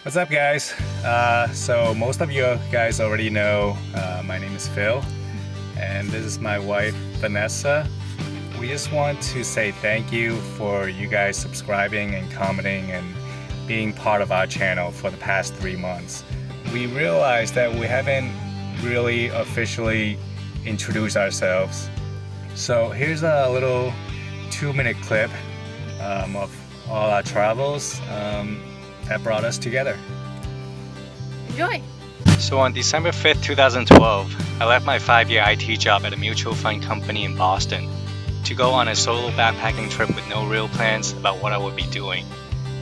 What's up, guys? So most of you guys already know my name is Phil, and this is my wife Vanessa. We just want to say thank you for you guys subscribing and commenting and being part of our channel for the past 3 months. We realized that we haven't really officially introduced ourselves. So here's a little 2-minute clip of all our travels that brought us together. Enjoy! So on December 5th, 2012, I left my 5-year IT job at a mutual fund company in Boston to go on a solo backpacking trip with no real plans about what I would be doing,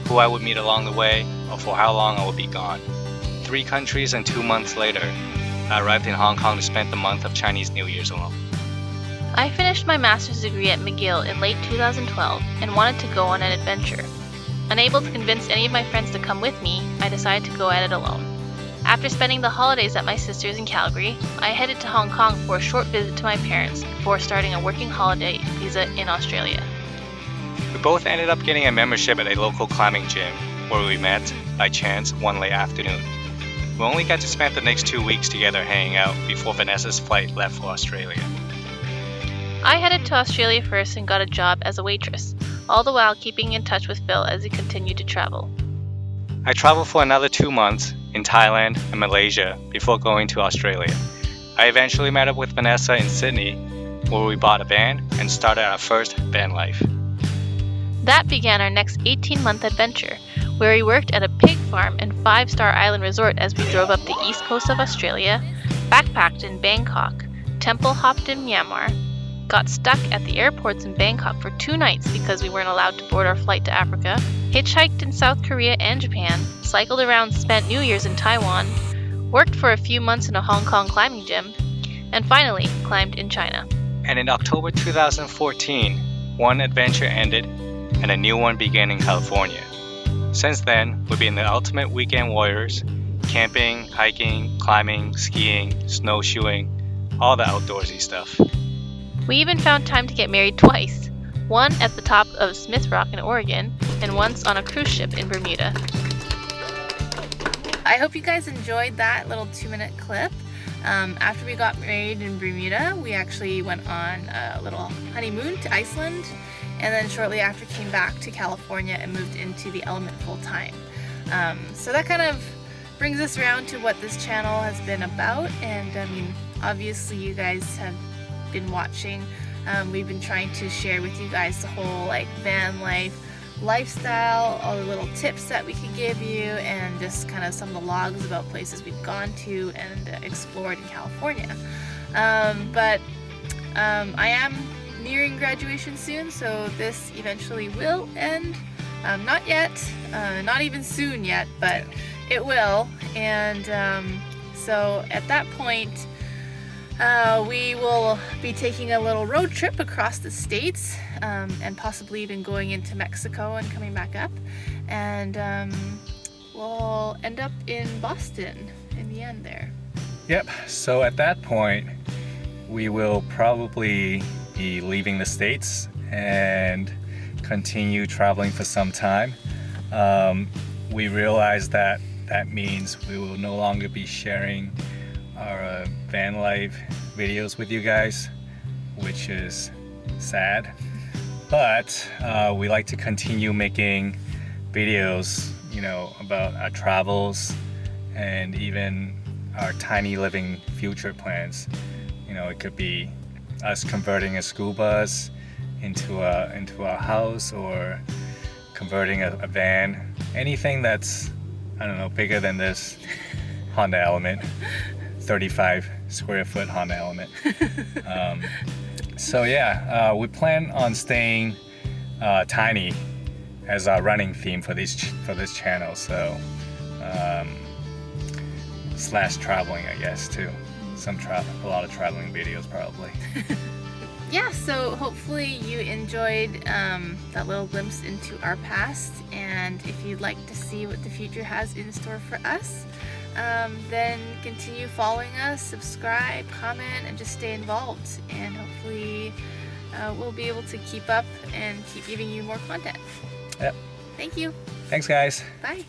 who I would meet along the way, or for how long I would be gone. 3 countries and 2 months later, I arrived in Hong Kong to spend the month of Chinese New Year's alone. I finished my master's degree at McGill in late 2012 and wanted to go on an adventure. Unable to convince any of my friends to come with me, I decided to go at it alone. After spending the holidays at my sister's in Calgary, I headed to Hong Kong for a short visit to my parents before starting a working holiday visa in Australia. We both ended up getting a membership at a local climbing gym, where we met, by chance, one late afternoon. We only got to spend the next 2 weeks together hanging out before Vanessa's flight left for Australia. I headed to Australia first and got a job as a waitress, all the while keeping in touch with Phil as he continued to travel. I traveled for another 2 months in Thailand and Malaysia before going to Australia. I eventually met up with Vanessa in Sydney, where we bought a van and started our first van life. That began our next 18-month adventure, where we worked at a pig farm and 5-star island resort as we drove up the east coast of Australia, backpacked in Bangkok, temple hopped in Myanmar, got stuck at the airports in Bangkok for 2 nights because we weren't allowed to board our flight to Africa, hitchhiked in South Korea and Japan, cycled around, spent New Year's in Taiwan, worked for a few months in a Hong Kong climbing gym, and finally climbed in China. And in October 2014, one adventure ended and a new one began in California. Since then, we've been the ultimate weekend warriors, camping, hiking, climbing, skiing, snowshoeing, all the outdoorsy stuff. We even found time to get married twice, one at the top of Smith Rock in Oregon, and once on a cruise ship in Bermuda. I hope you guys enjoyed that little 2-minute clip. After we got married in Bermuda, we actually went on a little honeymoon to Iceland, and then shortly after came back to California and moved into the element full time. So that kind of brings us around to what this channel has been about, and I mean, obviously you guys have been watching. We've been trying to share with you guys the whole like van life lifestyle, all the little tips that we could give you, and just kind of some of the logs about places we've gone to and explored in California. But I am nearing graduation soon, so this eventually will end. Not yet, not even soon yet, but it will. And so at that point, we will be taking a little road trip across the states, and possibly even going into Mexico and coming back up, and we'll end up in Boston in the end there. Yep, so at that point, we will probably be leaving the States and continue traveling for some time. We realize that means we will no longer be sharing our van life videos with you guys, which is sad, but we like to continue making videos, you know, about our travels and even our tiny living future plans. You know, it could be us converting a school bus into a house, or converting a van, anything that's, I don't know, bigger than this Honda Element. 35 square foot Honda Element. So yeah, we plan on staying tiny as our running theme for this channel. So slash traveling, I guess, too. A lot of traveling videos probably. Yeah, so hopefully you enjoyed that little glimpse into our past, and if you'd like to see what the future has in store for us, then continue following us, subscribe, comment, and just stay involved, and hopefully we'll be able to keep up and keep giving you more content. Yep. Thank you. Thanks, guys. Bye.